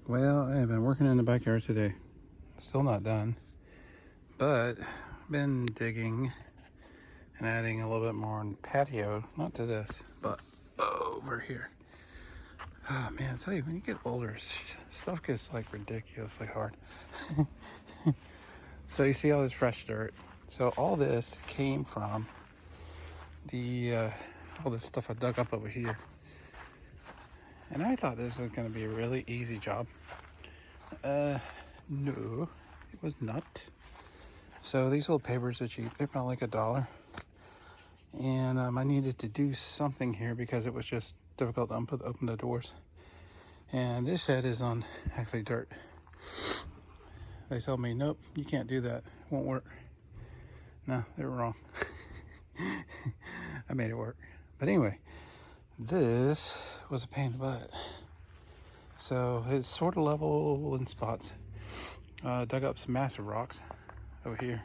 Well, I've been working in the backyard today. Still not done, but been digging and adding a little bit more on the patio. Not to this, but over here. Oh man, I tell you, when you get older, stuff gets like ridiculously hard. So you see all this fresh dirt. So all this came from the all this stuff I dug up over here. And I thought this was going to be a really easy job. No, it was not. So these little pavers are cheap. They're about like $1. And I needed to do something here because it was just difficult to open the doors. And this shed is on actually dirt. They told me, nope, you can't do that. It won't work. No, they were wrong. I made it work. But anyway, this was a pain in the butt. So it's sort of level in spots. Dug up some massive rocks over here.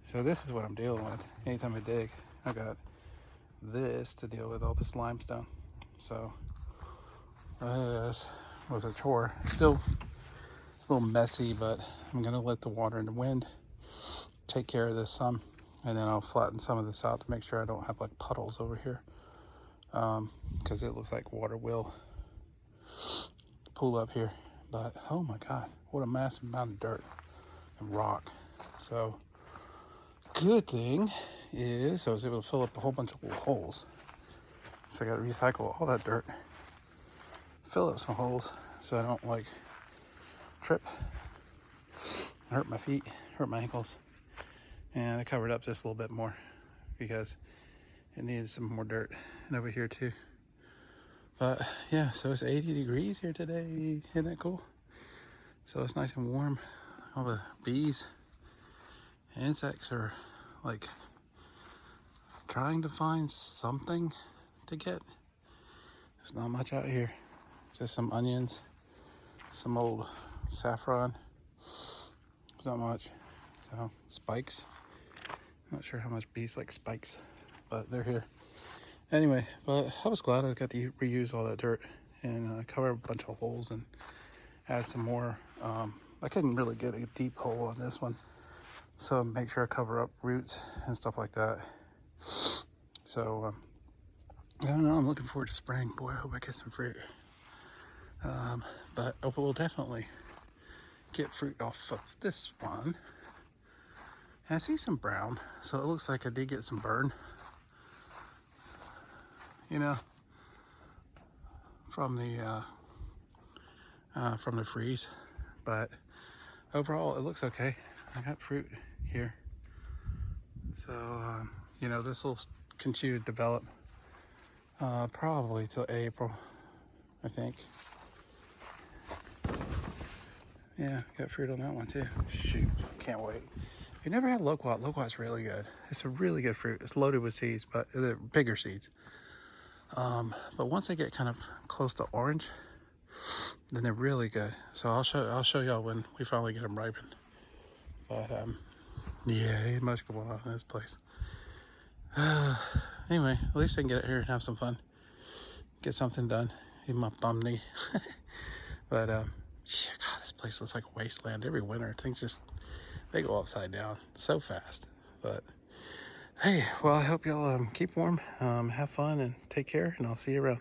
So this is what I'm dealing with. Anytime I dig, I got this to deal with, all this limestone. So this was a chore. Still a little messy, but I'm gonna let the water and the wind take care of this some, and then I'll flatten some of this out to make sure I don't have like puddles over here, because it looks like water will pool up here. But oh my god, what a massive amount of dirt and rock. So good thing is I was able to fill up a whole bunch of little holes. So I got to recycle all that dirt, fill up some holes so I don't like trip, hurt my feet, hurt my ankles. And I covered up just a little bit more because it needed some more dirt. And over here too. But yeah, so it's 80 degrees here today. Isn't that cool? So it's nice and warm. All the bees, insects are like trying to find something to get. There's not much out here. Just some onions, some old saffron. There's not much. So spikes. Not sure how much bees like spikes, but they're here. Anyway, but I was glad I got to reuse all that dirt and cover a bunch of holes and add some more. I couldn't really get a deep hole on this one, so make sure I cover up roots and stuff like that. So I don't know, I'm looking forward to spring. Boy, I hope I get some fruit. But I will definitely get fruit off of this one. And I see some brown, so it looks like I did get some burn, you know, from the freeze. But overall, it looks okay. I got fruit here, so you know, this will continue to develop probably till April, I think. Yeah, got fruit on that one too. Shoot, can't wait. If you never had loquat, loquat's really good. It's a really good fruit. It's loaded with seeds, but they're bigger seeds. But once they get kind of close to orange, then they're really good. So I'll show y'all when we finally get them ripened. But yeah, ain't much going on in this place. Anyway, at least I can get out here and have some fun, get something done. Even my bum knee. But God, this place looks like a wasteland every winter. Things just, they go upside down so fast. But hey, well, I hope y'all keep warm, have fun, and take care, and I'll see you around.